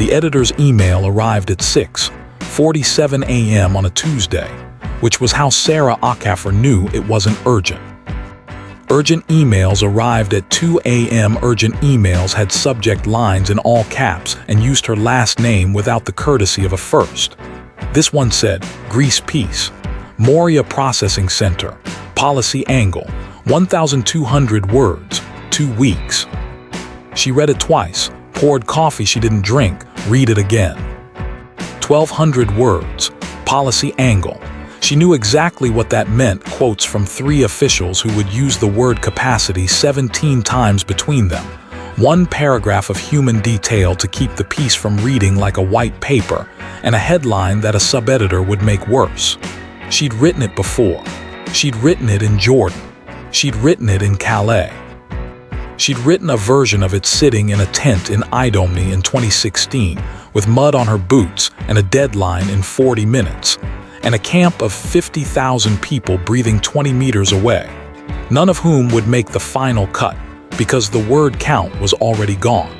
The editor's email arrived at 6:47 a.m. on a Tuesday, which was how Sarah Ackafer knew it wasn't urgent. Urgent emails arrived at 2 a.m. Urgent emails had subject lines in all caps and used her last name without the courtesy of a first. This one said, Greece Peace, Moria Processing Center, Policy Angle, 1,200 words, 2 weeks. She read it twice, poured coffee she didn't drink, read it again. 1,200 words, Policy Angle. She knew exactly what that meant, quotes from 3 officials who would use the word capacity 17 times between them. 1 paragraph of human detail to keep the piece from reading like a white paper, and a headline that a sub-editor would make worse. She'd written it before. She'd written it in Jordan. She'd written it in Calais. She'd written a version of it sitting in a tent in Idomeni in 2016, with mud on her boots and a deadline in 40 minutes. And a camp of 50,000 people breathing 20 meters away, none of whom would make the final cut because the word count was already gone.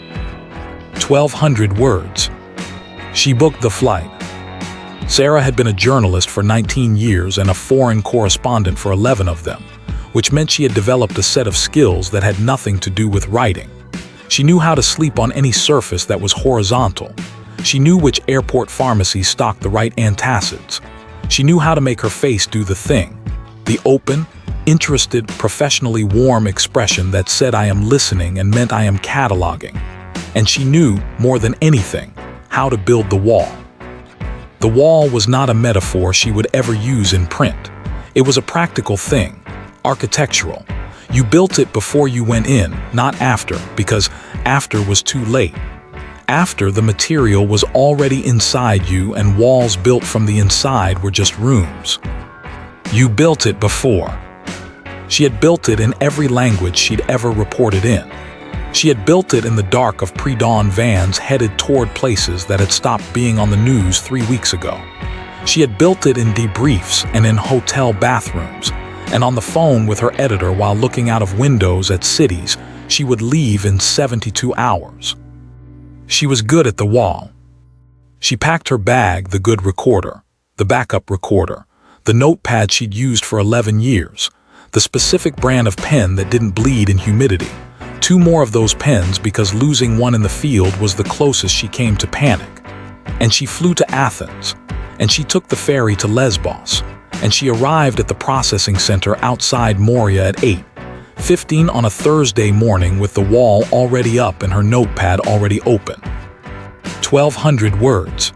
1,200 words. She booked the flight. Sarah had been a journalist for 19 years and a foreign correspondent for 11 of them, which meant she had developed a set of skills that had nothing to do with writing. She knew how to sleep on any surface that was horizontal. She knew which airport pharmacies stocked the right antacids. She knew how to make her face do the thing, the open, interested, professionally warm expression that said I am listening and meant I am cataloging. And she knew, more than anything, how to build the wall. The wall was not a metaphor she would ever use in print. It was a practical thing, architectural. You built it before you went in, not after, because after was too late. After, the material was already inside you and walls built from the inside were just rooms. You built it before. She had built it in every language she'd ever reported in. She had built it in the dark of pre-dawn vans headed toward places that had stopped being on the news 3 weeks ago. She had built it in debriefs and in hotel bathrooms, and on the phone with her editor while looking out of windows at cities she would leave in 72 hours. She was good at the wall. She packed her bag, the good recorder, the backup recorder, the notepad she'd used for 11 years, the specific brand of pen that didn't bleed in humidity, 2 more of those pens because losing one in the field was the closest she came to panic. And she flew to Athens, and she took the ferry to Lesbos, and she arrived at the processing center outside Moria at 8:15 on a Thursday morning with the wall already up and her notepad already open. 1,200 words.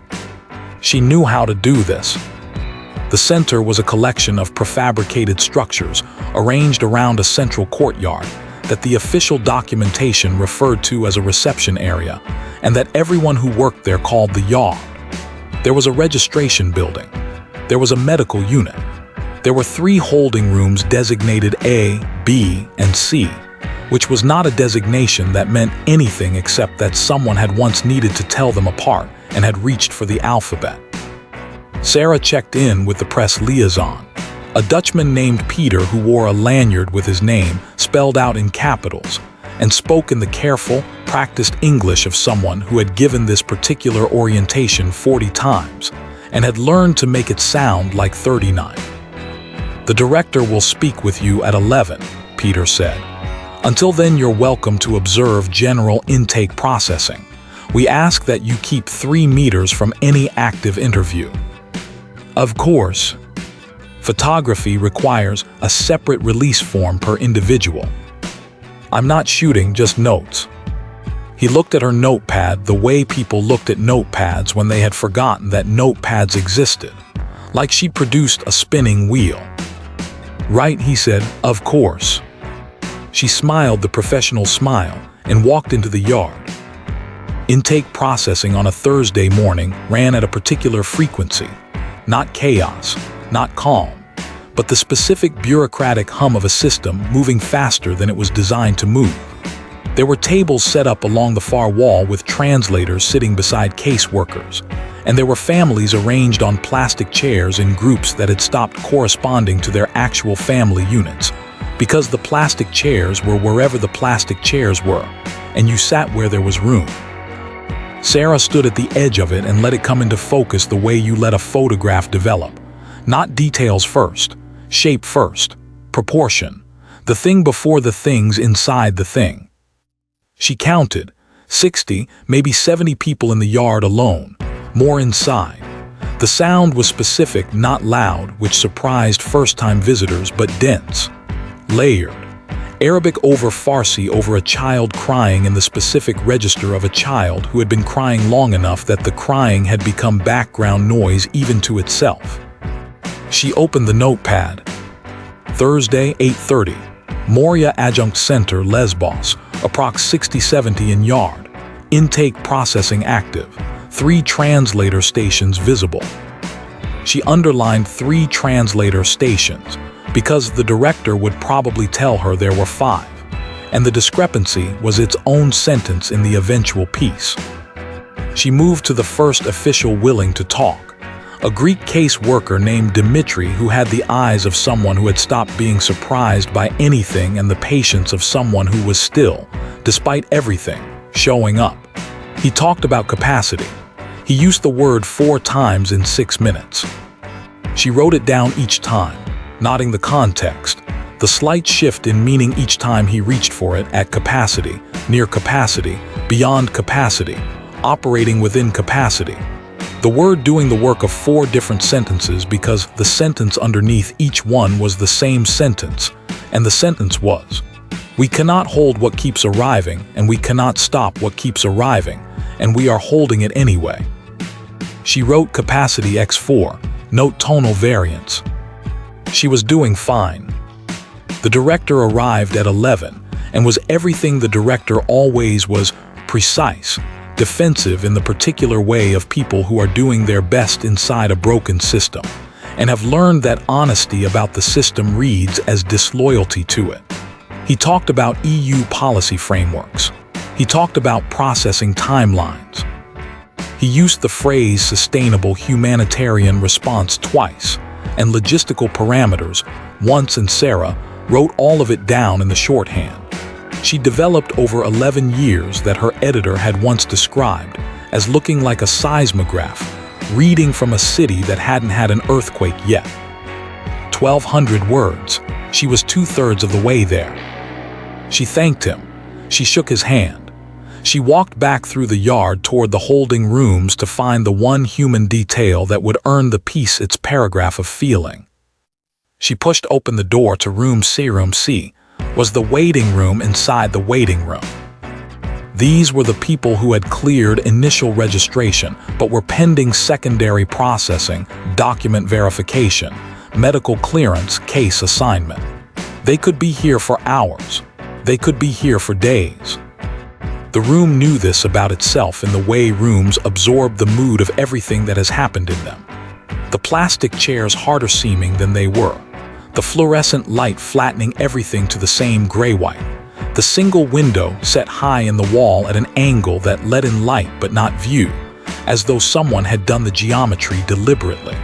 She knew how to do this. The center was a collection of prefabricated structures arranged around a central courtyard that the official documentation referred to as a reception area and that everyone who worked there called the yard. There was a registration building. There was a medical unit. There were 3 holding rooms designated A, B, and C, which was not a designation that meant anything except that someone had once needed to tell them apart and had reached for the alphabet. Sarah checked in with the press liaison, a Dutchman named Peter who wore a lanyard with his name spelled out in capitals and spoke in the careful, practiced English of someone who had given this particular orientation 40 times and had learned to make it sound like 39. "The director will speak with you at 11, Peter said. "Until then, you're welcome to observe general intake processing. We ask that you keep 3 meters from any active interview. Of course, photography requires a separate release form per individual. I'm not shooting, just notes." He looked at her notepad the way people looked at notepads when they had forgotten that notepads existed, like she'd produced a spinning wheel. "Right," he said, "of course." She smiled the professional smile and walked into the yard. Intake processing on a Thursday morning ran at a particular frequency, not chaos, not calm, but the specific bureaucratic hum of a system moving faster than it was designed to move. There were tables set up along the far wall with translators sitting beside caseworkers, and there were families arranged on plastic chairs in groups that had stopped corresponding to their actual family units, because the plastic chairs were wherever the plastic chairs were, and you sat where there was room. Sarah stood at the edge of it and let it come into focus the way you let a photograph develop. Not details first, shape first, proportion, the thing before the things inside the thing. She counted 60, maybe 70 people in the yard alone, more inside. The sound was specific, not loud, which surprised first-time visitors, but dense, layered. Arabic over Farsi over a child crying in the specific register of a child who had been crying long enough that the crying had become background noise even to itself. She opened the notepad. Thursday, 8:30. Moria Adjunct Center, Lesbos, approx 60-70 in yard. Intake processing active. 3 translator stations visible. She underlined 3 translator stations, because the director would probably tell her there were 5, and the discrepancy was its own sentence in the eventual piece. She moved to the first official willing to talk, a Greek case worker named Dimitri who had the eyes of someone who had stopped being surprised by anything and the patience of someone who was still, despite everything, showing up. He talked about capacity. He used the word 4 times in 6 minutes. She wrote it down each time, noting the context, the slight shift in meaning each time he reached for it at capacity, near capacity, beyond capacity, operating within capacity. The word doing the work of 4 different sentences because the sentence underneath each one was the same sentence, and the sentence was, "We cannot hold what keeps arriving, and we cannot stop what keeps arriving, and we are holding it anyway." She wrote capacity x4, note tonal variance. She was doing fine. The director arrived at 11 and was everything the director always was: precise, defensive in the particular way of people who are doing their best inside a broken system and have learned that honesty about the system reads as disloyalty to it. He talked about EU policy frameworks. He talked about processing timelines. He used the phrase sustainable humanitarian response twice, and logistical parameters once, and Sarah wrote all of it down in the shorthand. She developed over 11 years that her editor had once described as looking like a seismograph, reading from a city that hadn't had an earthquake yet. 1,200 words. She was 2/3 of the way there. She thanked him. She shook his hand. She walked back through the yard toward the holding rooms to find the one human detail that would earn the piece its paragraph of feeling. She pushed open the door to room C, was the waiting room inside the waiting room. These were the people who had cleared initial registration but were pending secondary processing, document verification, medical clearance, case assignment. They could be here for hours. They could be here for days. The room knew this about itself in the way rooms absorb the mood of everything that has happened in them. The plastic chairs harder seeming than they were. The fluorescent light flattening everything to the same gray-white. The single window set high in the wall at an angle that let in light but not view, as though someone had done the geometry deliberately.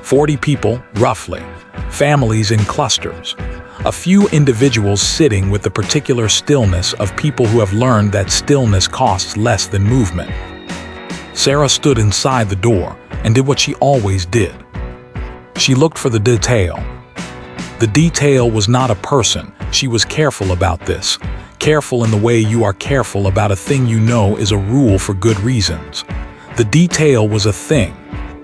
40 people, roughly. Families in clusters. A few individuals sitting with the particular stillness of people who have learned that stillness costs less than movement. Sarah stood inside the door and did what she always did. She looked for the detail. The detail was not a person. She was careful about this. Careful in the way you are careful about a thing you know is a rule for good reasons. The detail was a thing,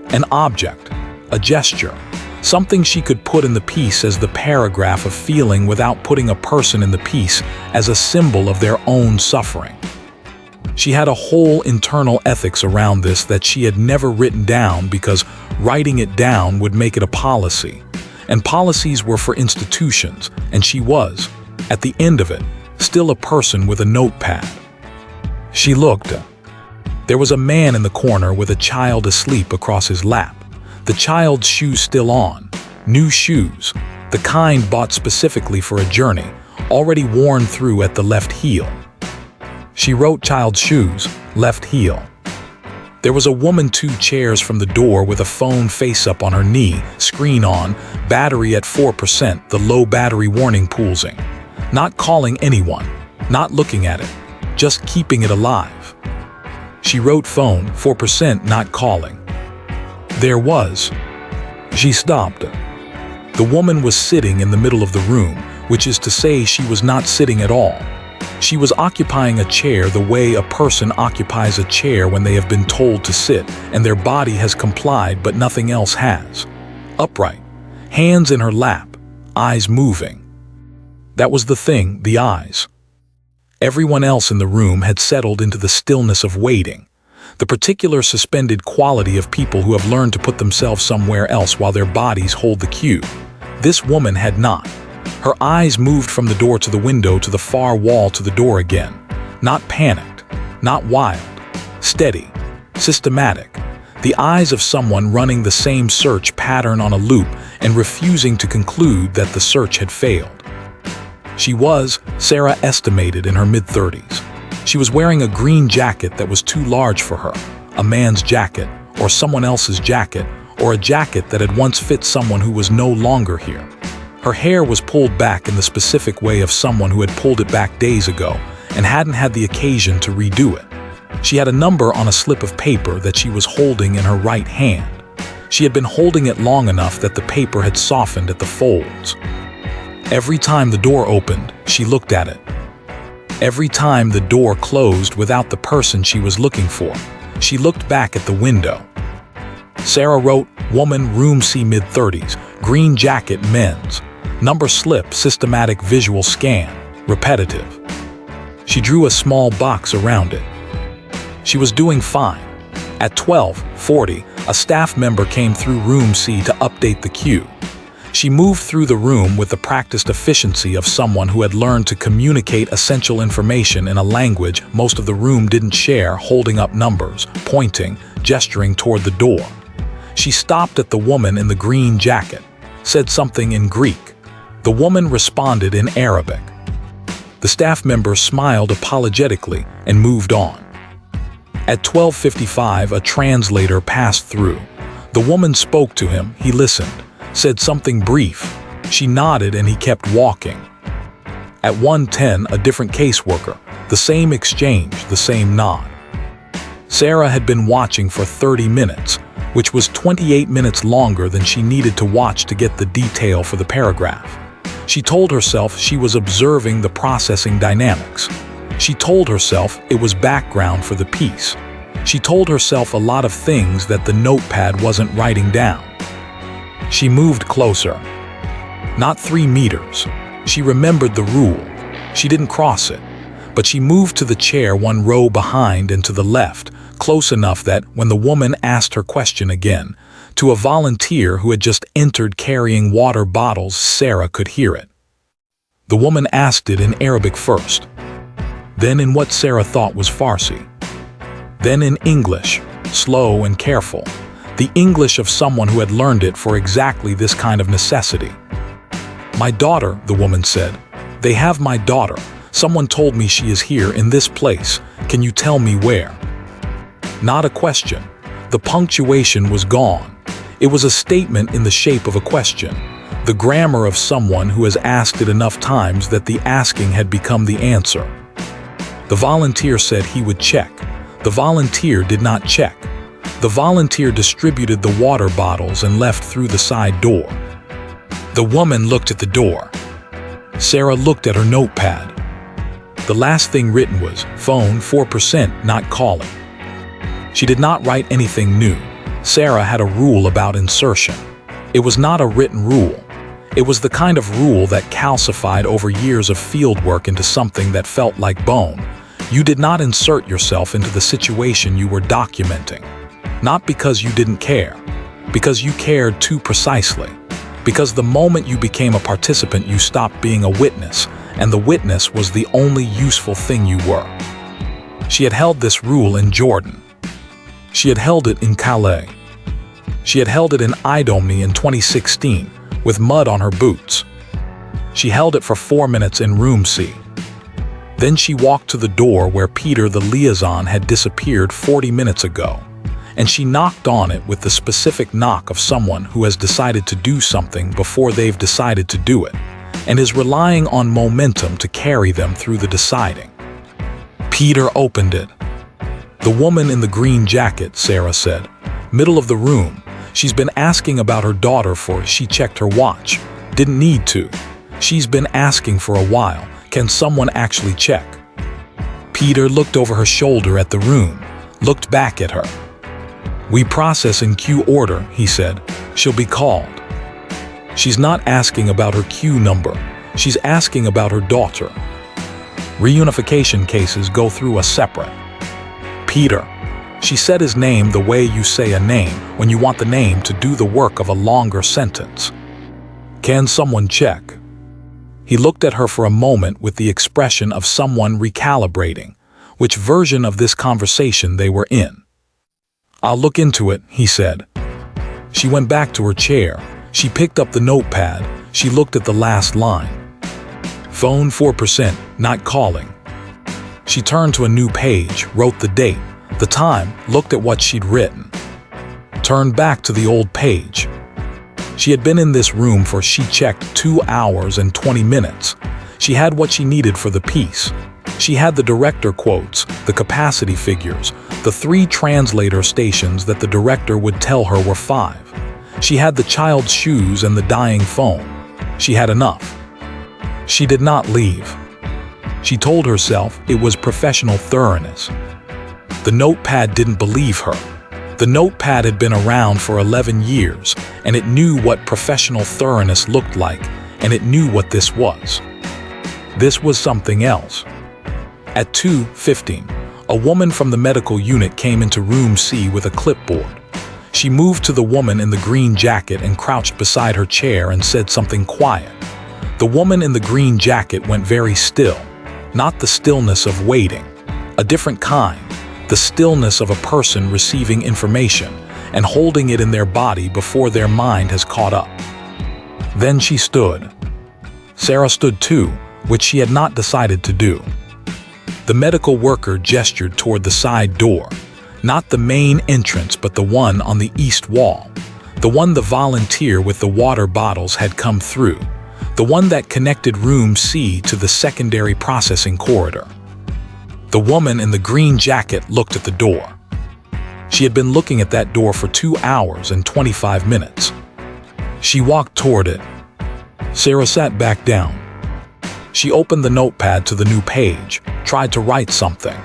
an object, a gesture. Something she could put in the piece as the paragraph of feeling without putting a person in the piece as a symbol of their own suffering. She had a whole internal ethics around this that she had never written down because writing it down would make it a policy. And policies were for institutions, and she was, at the end of it, still a person with a notepad. She looked. There was a man in the corner with a child asleep across his lap. The child's shoes still on, new shoes, the kind bought specifically for a journey, already worn through at the left heel. She wrote child's shoes, left heel. There was a woman 2 chairs from the door with a phone face up on her knee, screen on, battery at 4%, the low battery warning pulsing. Not calling anyone, not looking at it, just keeping it alive. She wrote phone 4% not calling. There was. She stopped. The woman was sitting in the middle of the room, which is to say she was not sitting at all. She was occupying a chair the way a person occupies a chair when they have been told to sit, and their body has complied but nothing else has. Upright, hands in her lap, eyes moving. That was the thing, the eyes. Everyone else in the room had settled into the stillness of waiting, the particular suspended quality of people who have learned to put themselves somewhere else while their bodies hold the cue. This woman had not. Her eyes moved from the door to the window to the far wall to the door again. Not panicked, not wild, steady, systematic. The eyes of someone running the same search pattern on a loop and refusing to conclude that the search had failed. She was, Sarah estimated, in her mid-30s. She was wearing a green jacket that was too large for her, a man's jacket, or someone else's jacket, or a jacket that had once fit someone who was no longer here. Her hair was pulled back in the specific way of someone who had pulled it back days ago and hadn't had the occasion to redo it. She had a number on a slip of paper that she was holding in her right hand. She had been holding it long enough that the paper had softened at the folds. Every time the door opened, she looked at it. Every time the door closed without the person she was looking for, she looked back at the window. Sarah wrote, woman, room C, mid-30s, green jacket, men's. Number slip, systematic visual scan, repetitive. She drew a small box around it. She was doing fine. At 12:40, a staff member came through room C to update the queue. She moved through the room with the practiced efficiency of someone who had learned to communicate essential information in a language most of the room didn't share, holding up numbers, pointing, gesturing toward the door. She stopped at the woman in the green jacket, said something in Greek. The woman responded in Arabic. The staff member smiled apologetically and moved on. At 12:55, a translator passed through. The woman spoke to him, he listened, said something brief. She nodded and he kept walking. At 1:10, a different caseworker, the same exchange, the same nod. Sarah had been watching for 30 minutes, which was 28 minutes longer than she needed to watch to get the detail for the paragraph. She told herself she was observing the processing dynamics. She told herself it was background for the piece. She told herself a lot of things that the notepad wasn't writing down. She moved closer. Not 3 meters. She remembered the rule. She didn't cross it. But she moved to the chair 1 row behind and to the left, close enough that, when the woman asked her question again, to a volunteer who had just entered carrying water bottles, Sarah could hear it. The woman asked it in Arabic first, then in what Sarah thought was Farsi, then in English, slow and careful, the English of someone who had learned it for exactly this kind of necessity. My daughter, the woman said. They have my daughter. Someone told me she is here in this place. Can you tell me where? Not a question. The punctuation was gone. It was a statement in the shape of a question, the grammar of someone who has asked it enough times that the asking had become the answer. The volunteer said he would check. The volunteer did not check. The volunteer distributed the water bottles and left through the side door. The woman looked at the door. Sarah looked at her notepad. The last thing written was, phone 4% not calling. She did not write anything new. Sarah had a rule about insertion. It was not a written rule. It was the kind of rule that calcified over years of field work into something that felt like bone. You did not insert yourself into the situation you were documenting. Not because you didn't care, because you cared too precisely. Because the moment you became a participant, you stopped being a witness, and the witness was the only useful thing you were. She had held this rule in Jordan. She had held it in Calais. She had held it in Idomeni in 2016, with mud on her boots. She held it for 4 minutes in room C. Then she walked to the door where Peter the liaison had disappeared 40 minutes ago, and she knocked on it with the specific knock of someone who has decided to do something before they've decided to do it, and is relying on momentum to carry them through the deciding. Peter opened it. "The woman in the green jacket," Sarah said. "Middle of the room. She's been asking about her daughter she checked her watch. Didn't need to. She's been asking for a while. Can someone actually check?" Peter looked over her shoulder at the room, looked back at her. "We process in queue order," he said. "She'll be called." "She's not asking about her queue number. She's asking about her daughter. Reunification cases go through a separate." "Peter." She said his name the way you say a name when you want the name to do the work of a longer sentence. "Can someone check?" He looked at her for a moment with the expression of someone recalibrating which version of this conversation they were in. "I'll look into it," he said. She went back to her chair. She picked up the notepad. She looked at the last line. "Phone 4%, not calling." She turned to a new page, wrote the date, the time, looked at what she'd written. Turned back to the old page. She had been in this room for, she checked, 2 hours and 20 minutes. She had what she needed for the piece. She had the director quotes, the capacity figures, the 3 translator stations that the director would tell her were 5. She had the child's shoes and the dying phone. She had enough. She did not leave. She told herself it was professional thoroughness. The notepad didn't believe her. The notepad had been around for 11 years, and it knew what professional thoroughness looked like, and it knew what this was. This was something else. At 2:15, a woman from the medical unit came into room C with a clipboard. She moved to the woman in the green jacket and crouched beside her chair and said something quiet. The woman in the green jacket went very still, not the stillness of waiting, a different kind, the stillness of a person receiving information and holding it in their body before their mind has caught up. Then she stood. Sarah stood too, which she had not decided to do. The medical worker gestured toward the side door, not the main entrance but the one on the east wall, the one the volunteer with the water bottles had come through, the one that connected room C to the secondary processing corridor. The woman in the green jacket looked at the door. She had been looking at that door for 2 hours and 25 minutes. She walked toward it. Sarah sat back down. She opened the notepad to the new page, tried to write something.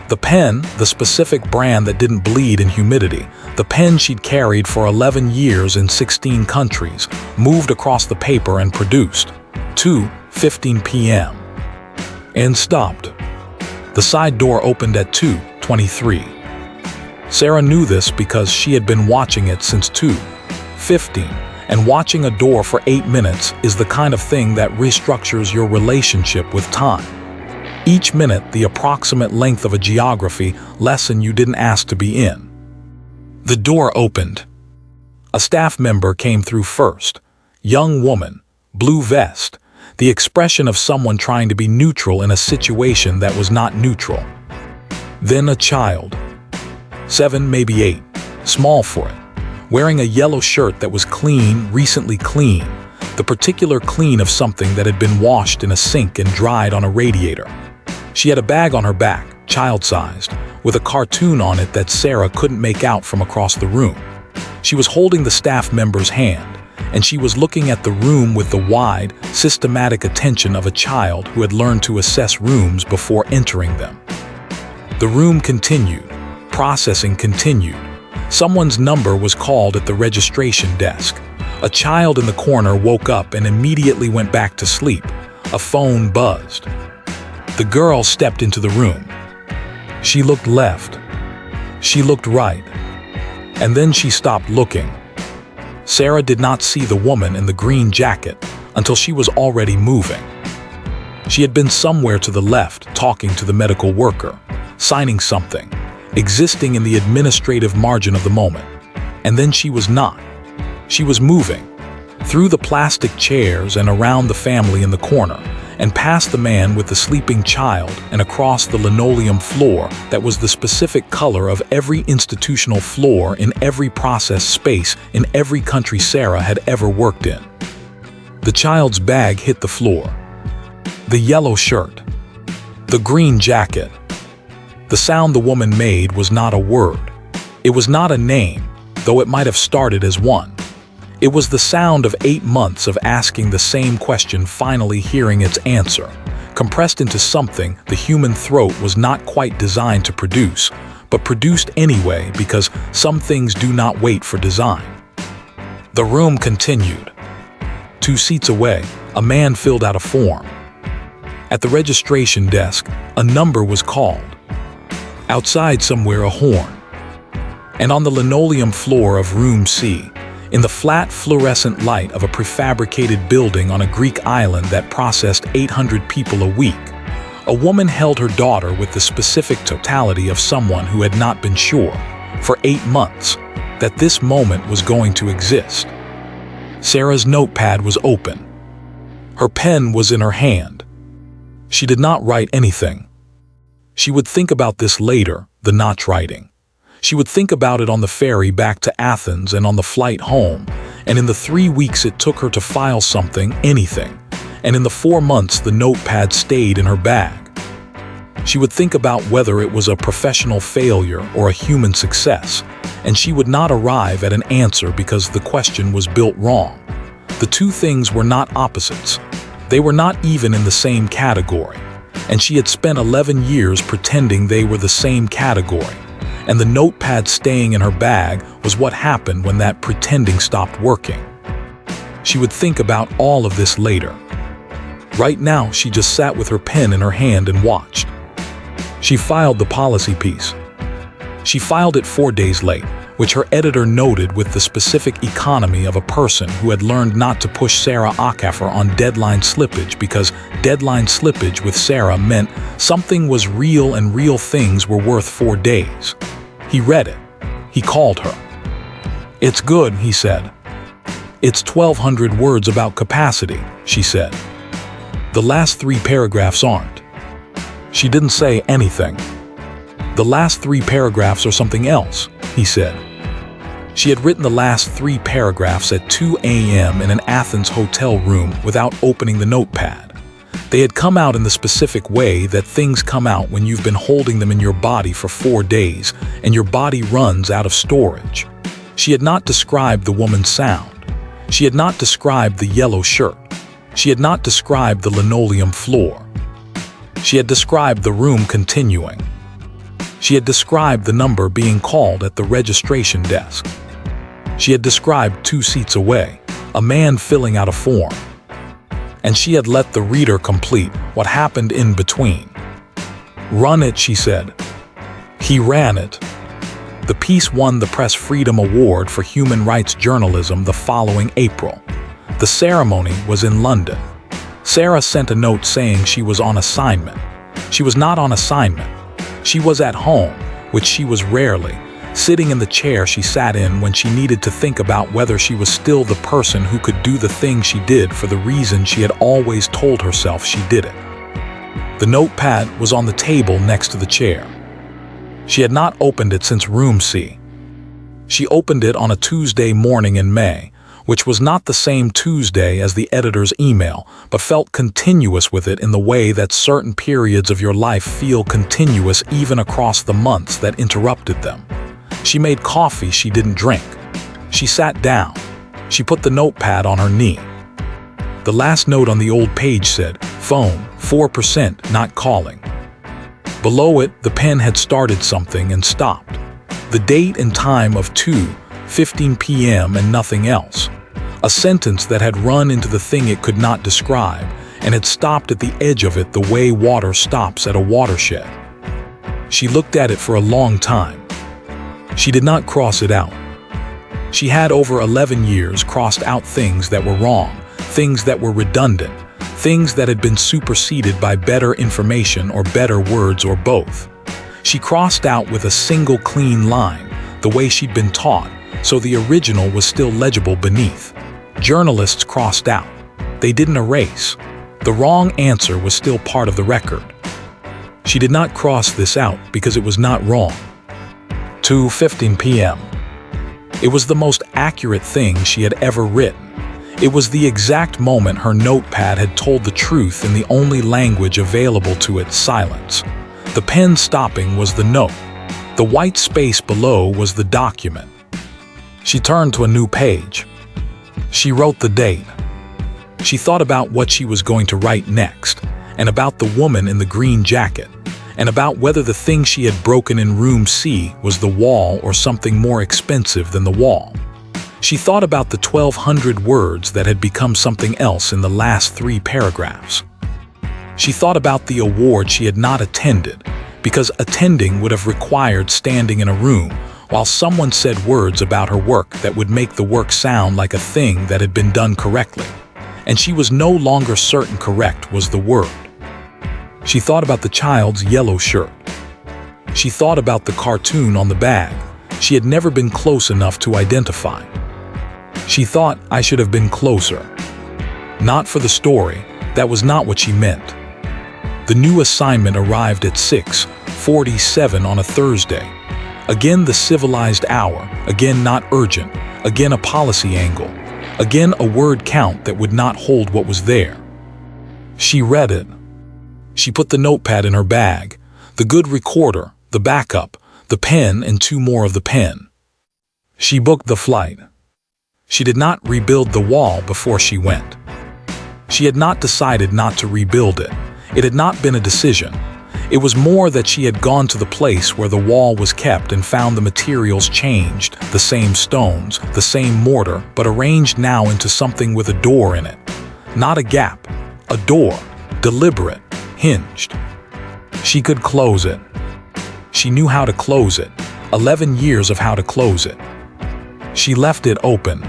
The pen, the specific brand that didn't bleed in humidity, the pen she'd carried for 11 years in 16 countries, moved across the paper and produced 2:15 p.m. and stopped. The side door opened at 2:23. Sarah knew this because she had been watching it since 2:15, and watching a door for 8 minutes is the kind of thing that restructures your relationship with time. Each minute the approximate length of a geography lesson you didn't ask to be in. The door opened. A staff member came through first. Young woman, blue vest, the expression of someone trying to be neutral in a situation that was not neutral. Then a child, 7, maybe 8, small for it, wearing a yellow shirt that was clean, recently clean, the particular clean of something that had been washed in a sink and dried on a radiator. She had a bag on her back, child-sized, with a cartoon on it that Sarah couldn't make out from across the room. She was holding the staff member's hand, and she was looking at the room with the wide, systematic attention of a child who had learned to assess rooms before entering them. The room continued. Processing continued. Someone's number was called at the registration desk. A child in the corner woke up and immediately went back to sleep. A phone buzzed. The girl stepped into the room. She looked left. She looked right. And then she stopped looking. Sarah did not see the woman in the green jacket until she was already moving. She had been somewhere to the left, talking to the medical worker, signing something, existing in the administrative margin of the moment. And then she was not. She was moving, through the plastic chairs and around the family in the corner, and past the man with the sleeping child and across the linoleum floor that was the specific color of every institutional floor in every process space in every country Sarah had ever worked in. The child's bag hit the floor. The yellow shirt. The green jacket. The sound the woman made was not a word. It was not a name, though it might have started as one. It was the sound of 8 months of asking the same question, finally hearing its answer, compressed into something the human throat was not quite designed to produce, but produced anyway because some things do not wait for design. The room continued. 2 seats away, a man filled out a form. At the registration desk, a number was called. Outside somewhere, a horn. And on the linoleum floor of room C, in the flat fluorescent light of a prefabricated building on a Greek island that processed 800 people a week, a woman held her daughter with the specific totality of someone who had not been sure, for 8 months, that this moment was going to exist. Sarah's notepad was open. Her pen was in her hand. She did not write anything. She would think about this later, the not writing. She would think about it on the ferry back to Athens and on the flight home, and in the 3 weeks it took her to file something, anything, and in the 4 months the notepad stayed in her bag. She would think about whether it was a professional failure or a human success, and she would not arrive at an answer because the question was built wrong. The two things were not opposites. They were not even in the same category, and she had spent 11 years pretending they were the same category, and the notepad staying in her bag was what happened when that pretending stopped working. She would think about all of this later. Right now, she just sat with her pen in her hand and watched. She filed the policy piece. She filed it 4 days late, which her editor noted with the specific economy of a person who had learned not to push Sarah Okafor on deadline slippage because deadline slippage with Sarah meant something was real and real things were worth 4 days. He read it. He called her. "It's good," he said. "It's 1,200 words about capacity," she said. "The last 3 paragraphs aren't." She didn't say anything. "The last 3 paragraphs are something else," he said. She had written the last 3 paragraphs at 2 a.m. in an Athens hotel room without opening the notepad. They had come out in the specific way that things come out when you've been holding them in your body for 4 days and your body runs out of storage. She had not described the woman's sound. She had not described the yellow shirt. She had not described the linoleum floor. She had described the room continuing. She had described the number being called at the registration desk. She had described 2 seats away, a man filling out a form. And she had let the reader complete what happened in between. "Run it," she said. He ran it. The piece won the Press Freedom Award for Human Rights Journalism the following April. The ceremony was in London. Sarah sent a note saying she was on assignment. She was not on assignment. She was at home, which she was rarely, sitting in the chair she sat in when she needed to think about whether she was still the person who could do the thing she did for the reason she had always told herself she did it. The notepad was on the table next to the chair. She had not opened it since room C. She opened it on a Tuesday morning in May, which was not the same Tuesday as the editor's email, but felt continuous with it in the way that certain periods of your life feel continuous even across the months that interrupted them. She made coffee she didn't drink. She sat down. She put the notepad on her knee. The last note on the old page said, "Phone, 4%, not calling." Below it, the pen had started something and stopped. The date and time of 2:15 p.m. and nothing else. A sentence that had run into the thing it could not describe and had stopped at the edge of it the way water stops at a watershed. She looked at it for a long time. She did not cross it out. She had over 11 years crossed out things that were wrong, things that were redundant, things that had been superseded by better information or better words or both. She crossed out with a single clean line, the way she'd been taught, so the original was still legible beneath. Journalists crossed out. They didn't erase. The wrong answer was still part of the record. She did not cross this out because it was not wrong. 2:15 p.m. It was the most accurate thing she had ever written. It was the exact moment her notepad had told the truth in the only language available to it, silence. The pen stopping was the note. The white space below was the document. She turned to a new page. She wrote the date. She thought about what she was going to write next, and about the woman in the green jacket, and about whether the thing she had broken in room C was the wall or something more expensive than the wall. She thought about the 1,200 words that had become something else in the last 3 paragraphs. She thought about the award she had not attended, because attending would have required standing in a room while someone said words about her work that would make the work sound like a thing that had been done correctly, and she was no longer certain correct was the word. She thought about the child's yellow shirt. She thought about the cartoon on the bag she had never been close enough to identify. She thought, I should have been closer. Not for the story, that was not what she meant. The new assignment arrived at 6:47 on a Thursday. Again the civilized hour, again not urgent, again a policy angle, again a word count that would not hold what was there. She read it. She put the notepad in her bag, the good recorder, the backup, the pen and 2 more of the pen. She booked the flight. She did not rebuild the wall before she went. She had not decided not to rebuild it. It had not been a decision. It was more that she had gone to the place where the wall was kept and found the materials changed, the same stones, the same mortar, but arranged now into something with a door in it. Not a gap, a door, deliberate, hinged. She could close it. She knew how to close it, 11 years of how to close it. She left it open.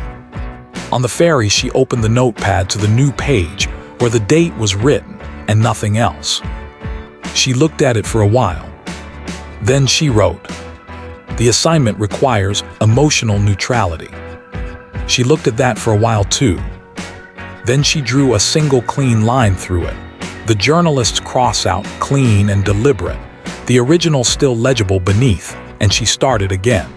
On the ferry, she opened the notepad to the new page where the date was written and nothing else. She looked at it for a while. Then she wrote, "The assignment requires emotional neutrality." She looked at that for a while too. Then she drew a single clean line through it. The journalist's cross-out, clean and deliberate, the original still legible beneath, and she started again.